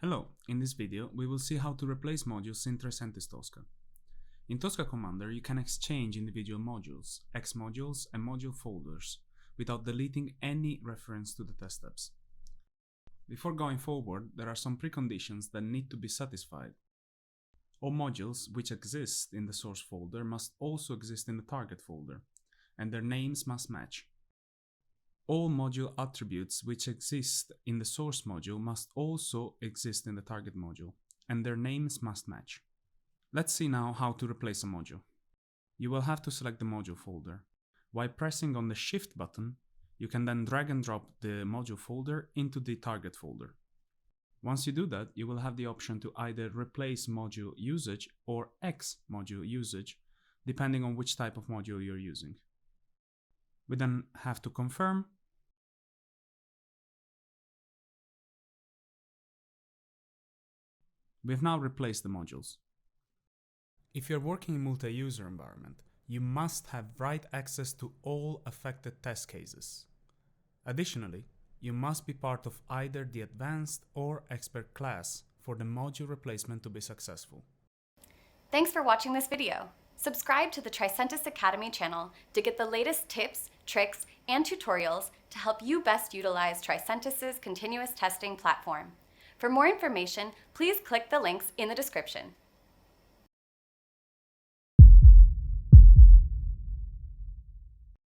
Hello, in this video we will see how to replace modules in Tricentis Tosca. In Tosca Commander you can exchange individual modules, XModules and module folders without deleting any reference to the test steps. Before going forward, there are some preconditions that need to be satisfied. All modules which exist in the source folder must also exist in the target folder, and their names must match. All module attributes which exist in the source module must also exist in the target module, and their names must match. Let's see now how to replace a module. You will have to select the module folder. While pressing on the Shift button, you can then drag and drop the module folder into the target folder. Once you do that, you will have the option to either replace module usage or XModule usage, depending on which type of module you're using. We then have to confirm. We've now replaced the modules. If you're working in multi-user environment, you must have write access to all affected test cases. Additionally, you must be part of either the advanced or expert class for the module replacement to be successful. Thanks for watching this video. Subscribe to the Tricentis Academy channel to get the latest tips, tricks, and tutorials to help you best utilize Tricentis' continuous testing platform. For more information, please click the links in the description.